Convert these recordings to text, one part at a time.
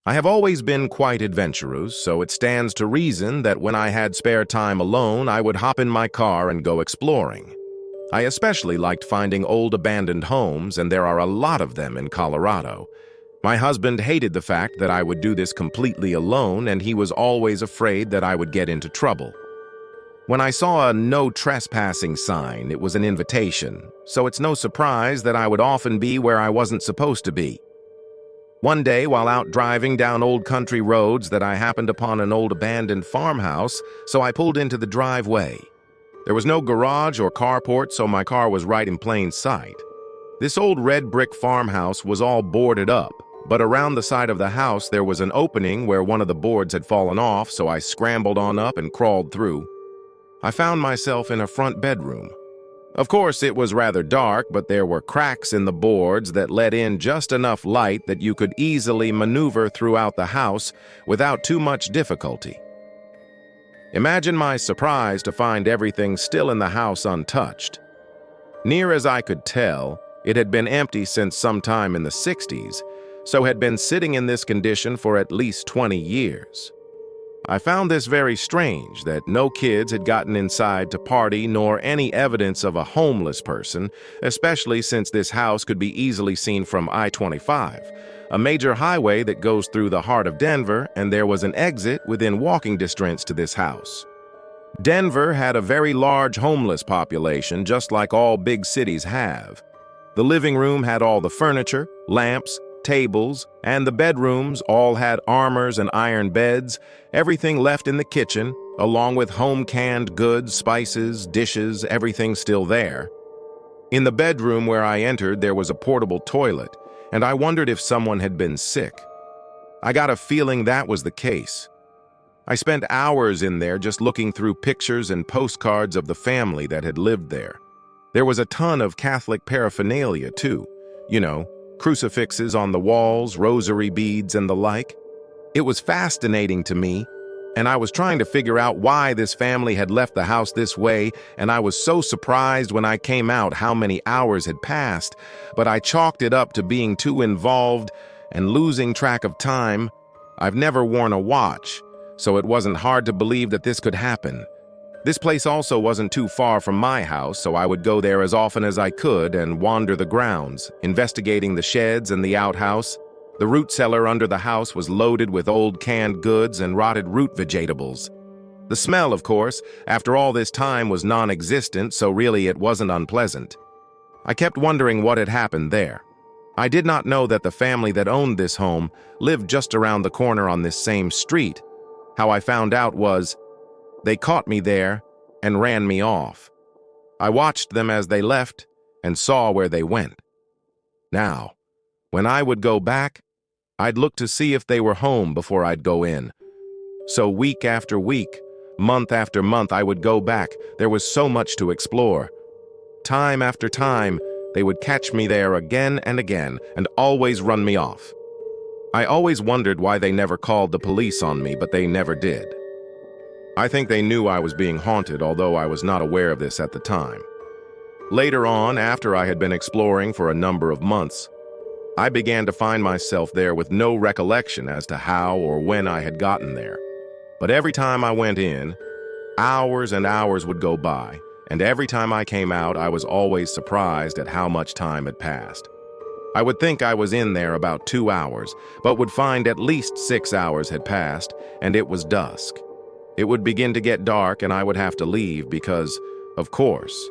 I have always been quite adventurous, so it stands to reason that when I had spare time alone, I would hop in my car and go exploring. I especially liked finding old abandoned homes, and there are a lot of them in Colorado. My husband hated the fact that I would do this completely alone, and he was always afraid that I would get into trouble. When I saw a no trespassing sign, it was an invitation, so it's no surprise that I would often be where I wasn't supposed to be. One day, while out driving down old country roads, that I happened upon an old abandoned farmhouse, so I pulled into the driveway. There was no garage or carport, so my car was right in plain sight. This old red brick farmhouse was all boarded up, but around the side of the house there was an opening where one of the boards had fallen off, so I scrambled on up and crawled through. I found myself in a front bedroom. Of course, it was rather dark, but there were cracks in the boards that let in just enough light that you could easily maneuver throughout the house without too much difficulty. Imagine my surprise to find everything still in the house untouched. Near as I could tell, it had been empty since sometime in the 60s, so had been sitting in this condition for at least 20 years. I found this very strange, that no kids had gotten inside to party nor any evidence of a homeless person, especially since this house could be easily seen from I-25, a major highway that goes through the heart of Denver, and there was an exit within walking distance to this house. Denver had a very large homeless population, just like all big cities have. The living room had all the furniture, lamps, tables, and the bedrooms all had armors and iron beds, everything left in the kitchen, along with home-canned goods, spices, dishes, everything still there. In the bedroom where I entered, there was a portable toilet, and I wondered if someone had been sick. I got a feeling that was the case. I spent hours in there just looking through pictures and postcards of the family that had lived there. There was a ton of Catholic paraphernalia, too. Crucifixes on the walls, rosary beads, and the like. It was fascinating to me, and I was trying to figure out why this family had left the house this way, and I was so surprised when I came out how many hours had passed, but I chalked it up to being too involved and losing track of time. I've never worn a watch, so it wasn't hard to believe that this could happen. This place also wasn't too far from my house, so I would go there as often as I could and wander the grounds, investigating the sheds and the outhouse. The root cellar under the house was loaded with old canned goods and rotted root vegetables. The smell, of course, after all this time was non-existent, so really it wasn't unpleasant. I kept wondering what had happened there. I did not know that the family that owned this home lived just around the corner on this same street. How I found out was, they caught me there and ran me off. I watched them as they left and saw where they went. Now, when I would go back, I'd look to see if they were home before I'd go in. So week after week, month after month, I would go back. There was so much to explore. Time after time, they would catch me there again and again and always run me off. I always wondered why they never called the police on me, but they never did. I think they knew I was being haunted, although I was not aware of this at the time. Later on, after I had been exploring for a number of months, I began to find myself there with no recollection as to how or when I had gotten there. But every time I went in, hours and hours would go by, and every time I came out, I was always surprised at how much time had passed. I would think I was in there about 2 hours, but would find at least 6 hours had passed, and it was dusk. It would begin to get dark and I would have to leave because, of course,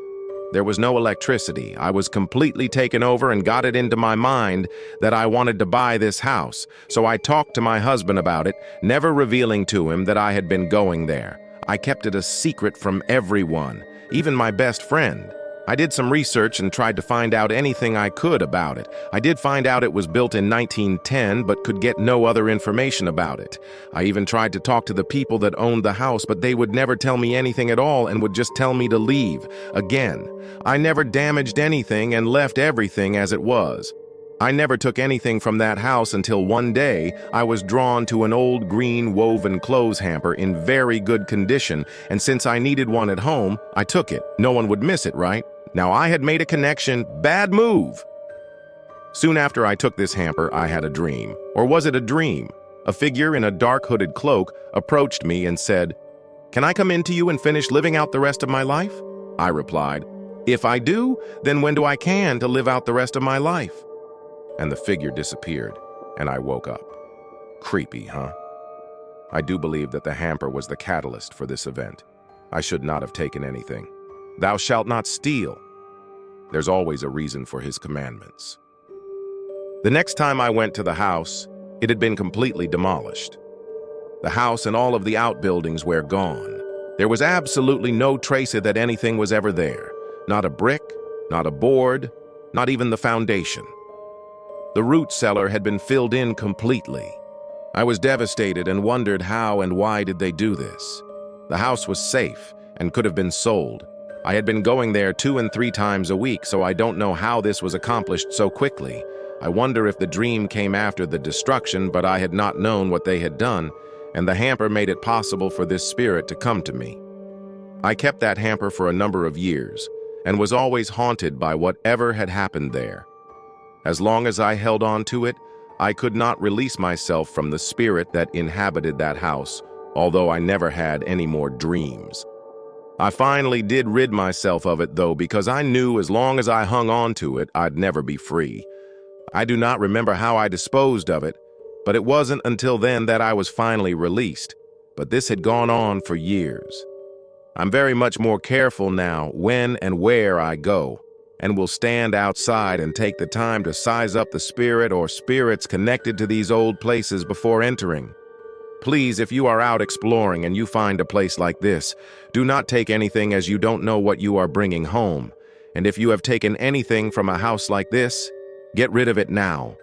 there was no electricity. I was completely taken over and got it into my mind that I wanted to buy this house, so I talked to my husband about it, never revealing to him that I had been going there. I kept it a secret from everyone, even my best friend. I did some research and tried to find out anything I could about it. I did find out it was built in 1910, but could get no other information about it. I even tried to talk to the people that owned the house, but they would never tell me anything at all and would just tell me to leave. Again, I never damaged anything and left everything as it was. I never took anything from that house until one day I was drawn to an old green woven clothes hamper in very good condition, and since I needed one at home, I took it. No one would miss it, right? Now I had made a connection. Bad move! Soon after I took this hamper, I had a dream. Or was it a dream? A figure in a dark hooded cloak approached me and said, "Can I come into you and finish living out the rest of my life?" I replied, "If I do, then when do I can to live out the rest of my life?" And the figure disappeared, and I woke up. Creepy, huh? I do believe that the hamper was the catalyst for this event. I should not have taken anything. Thou shalt not steal. There's always a reason for his commandments. The next time I went to the house, it had been completely demolished. The house and all of the outbuildings were gone. There was absolutely no trace that anything was ever there. Not a brick, not a board, not even the foundation. The root cellar had been filled in completely. I was devastated and wondered how and why did they do this. The house was safe and could have been sold. I had been going there 2 and 3 times a week, so I don't know how this was accomplished so quickly. I wonder if the dream came after the destruction, but I had not known what they had done, and the hamper made it possible for this spirit to come to me. I kept that hamper for a number of years, and was always haunted by whatever had happened there. As long as I held on to it, I could not release myself from the spirit that inhabited that house, although I never had any more dreams. I finally did rid myself of it, though, because I knew as long as I hung on to it, I'd never be free. I do not remember how I disposed of it, but it wasn't until then that I was finally released. But this had gone on for years. I'm very much more careful now when and where I go, and will stand outside and take the time to size up the spirit or spirits connected to these old places before entering. Please, if you are out exploring and you find a place like this, do not take anything, as you don't know what you are bringing home. And if you have taken anything from a house like this, get rid of it now.